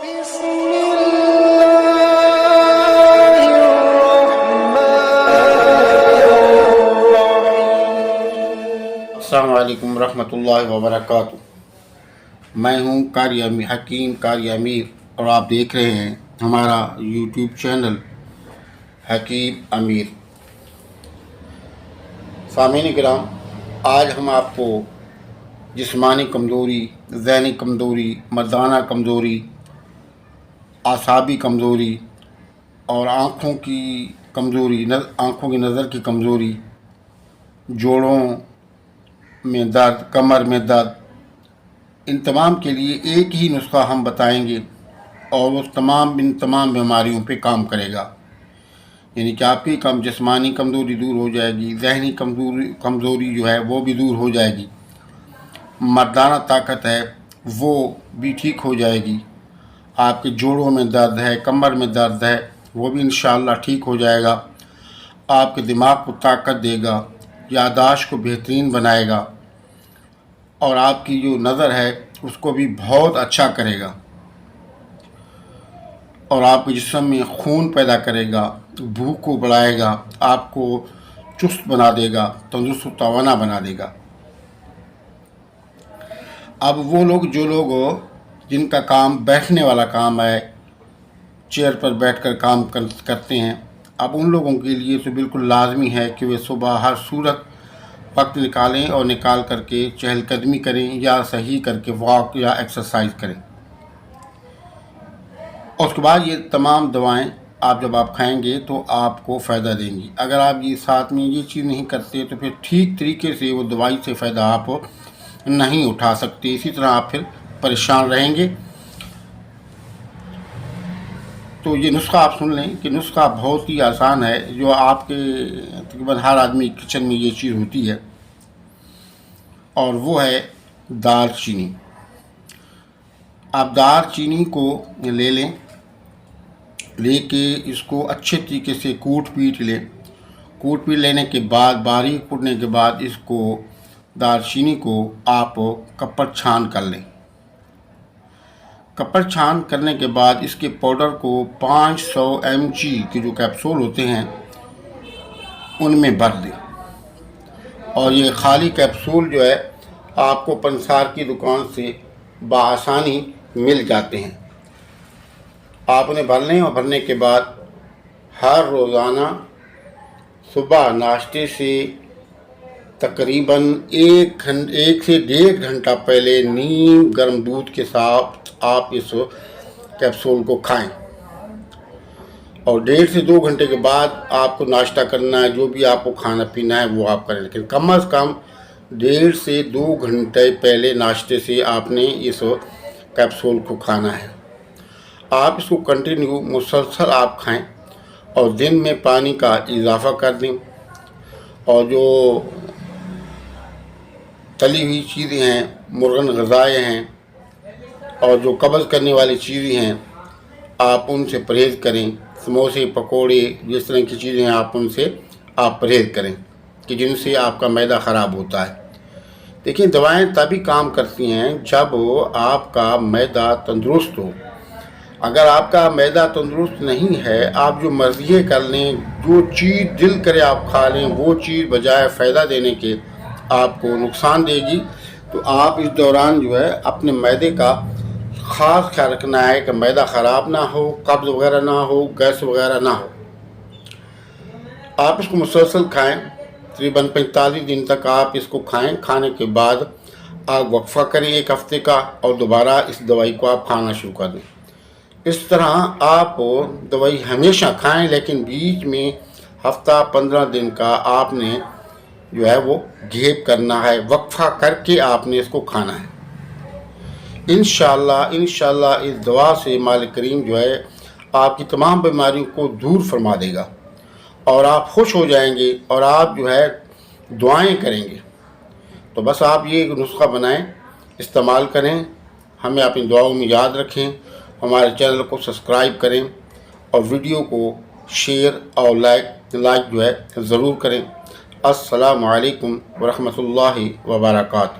السلام علیکم ورحمۃ اللہ وبرکاتہ۔ میں ہوں قاری حکیم قاری امیر اور آپ دیکھ رہے ہیں ہمارا یوٹیوب چینل حکیم امیر۔ سامعین کرام، آج ہم آپ کو جسمانی کمزوری، ذہنی کمزوری، مردانہ کمزوری، اعصابی کمزوری اور آنکھوں کی کمزوری، آنکھوں کی نظر کی کمزوری، جوڑوں میں درد، کمر میں درد، ان تمام کے لیے ایک ہی نسخہ ہم بتائیں گے اور وہ تمام بیماریوں پہ کام کرے گا۔ یعنی کہ آپ کی جسمانی کمزوری دور ہو جائے گی، ذہنی کمزوری جو ہے وہ بھی دور ہو جائے گی، مردانہ طاقت ہے وہ بھی ٹھیک ہو جائے گی، آپ کے جوڑوں میں درد ہے، کمر میں درد ہے وہ بھی انشاءاللہ ٹھیک ہو جائے گا، آپ کے دماغ کو طاقت دے گا، یادداشت کو بہترین بنائے گا اور آپ کی جو نظر ہے اس کو بھی بہت اچھا کرے گا اور آپ کے جسم میں خون پیدا کرے گا، بھوک کو بڑھائے گا، آپ کو چست بنا دے گا، تندرست و توانا بنا دے گا۔ اب وہ لوگ جن کا کام بیٹھنے والا کام ہے، چیئر پر بیٹھ کر کام کرتے ہیں، اب ان لوگوں کے لیے تو بالکل لازمی ہے کہ وہ صبح ہر صورت وقت نکالیں اور نکال کر کے چہل قدمی کریں یا صحیح کر کے واک یا ایکسرسائز کریں۔ اور اس کے بعد یہ تمام دوائیں جب آپ کھائیں گے تو آپ کو فائدہ دیں گی۔ اگر آپ یہ ساتھ میں یہ چیز نہیں کرتے تو پھر ٹھیک طریقے سے وہ دوائی سے فائدہ آپ نہیں اٹھا سکتے، اسی طرح آپ پھر پریشان رہیں گے۔ تو یہ نسخہ آپ سن لیں کہ نسخہ بہت ہی آسان ہے، جو آپ کے تقریباً ہر آدمی کچن میں یہ چیز ہوتی ہے، اور وہ ہے دار چینی۔ آپ دار چینی کو لے کے اس کو اچھے طریقے سے کوٹ پیٹ لینے کے بعد، باریک کوٹنے کے بعد اس کو دار چینی کو آپ کپڑ چھان کر لیں۔ کپڑ چھان کرنے کے بعد اس کے پاؤڈر کو 500 mg کے جو کیپسول ہوتے ہیں ان میں بھر دیں، اور یہ خالی کیپسول جو ہے آپ کو پنسار کی دکان سے بآسانی مل جاتے ہیں۔ آپ انہیں بھر لیں اور بھرنے کے بعد ہر روزانہ صبح ناشتے سے تقریباً 1 سے 1.5 گھنٹہ پہلے نیم گرم دودھ کے ساتھ آپ اس کیپسول کو کھائیں، اور 1.5 سے 2 گھنٹے کے بعد آپ کو ناشتہ کرنا ہے، جو بھی آپ کو کھانا پینا ہے وہ آپ کریں، لیکن کم از کم 1.5 سے 2 گھنٹے پہلے ناشتے سے آپ نے اس کیپسول کو کھانا ہے۔ آپ اس کو کنٹینیو مسلسل آپ کھائیں اور دن میں پانی کا اضافہ کر دیں، اور جو تلی ہوئی چیزیں ہیں، مرغن غذائیں ہیں اور جو قبض کرنے والی چیزیں ہیں آپ ان سے پرہیز کریں۔ سموسے، پکوڑے، جس طرح کی چیزیں ہیں آپ ان سے پرہیز کریں کہ جن سے آپ کا معدہ خراب ہوتا ہے۔ دیکھیں، دوائیں تبھی کام کرتی ہیں جب آپ کا معدہ تندرست ہو۔ اگر آپ کا معدہ تندرست نہیں ہے، آپ جو مرضی کر لیں، جو چیز دل کرے آپ کھا لیں، وہ چیز بجائے فائدہ دینے کے آپ کو نقصان دے گی۔ تو آپ اس دوران جو ہے اپنے معدے کا خاص خیال رکھنا ہے کہ معدہ خراب نہ ہو، قبض وغیرہ نہ ہو، گیس وغیرہ نہ ہو۔ آپ اس کو مسلسل کھائیں، تقریباً 45 دن تک آپ اس کو کھائیں۔ کھانے کے بعد آپ وقفہ کریں 1 ہفتے کا، اور دوبارہ اس دوائی کو آپ کھانا شروع کر دیں۔ اس طرح آپ دوائی ہمیشہ کھائیں، لیکن بیچ میں ہفتہ 15 دن کا آپ نے جو ہے وہ گیپ کرنا ہے، وقفہ کر کے آپ نے اس کو کھانا ہے۔ انشاءاللہ اس دعا سے مالک کریم جو ہے آپ کی تمام بیماریوں کو دور فرما دے گا، اور آپ خوش ہو جائیں گے اور آپ جو ہے دعائیں کریں گے۔ تو بس آپ یہ نسخہ بنائیں، استعمال کریں، ہمیں اپنی دعاؤں میں یاد رکھیں، ہمارے چینل کو سبسکرائب کریں اور ویڈیو کو شیئر اور لائک جو ہے ضرور کریں۔ السلام علیکم ورحمۃ اللہ وبرکاتہ۔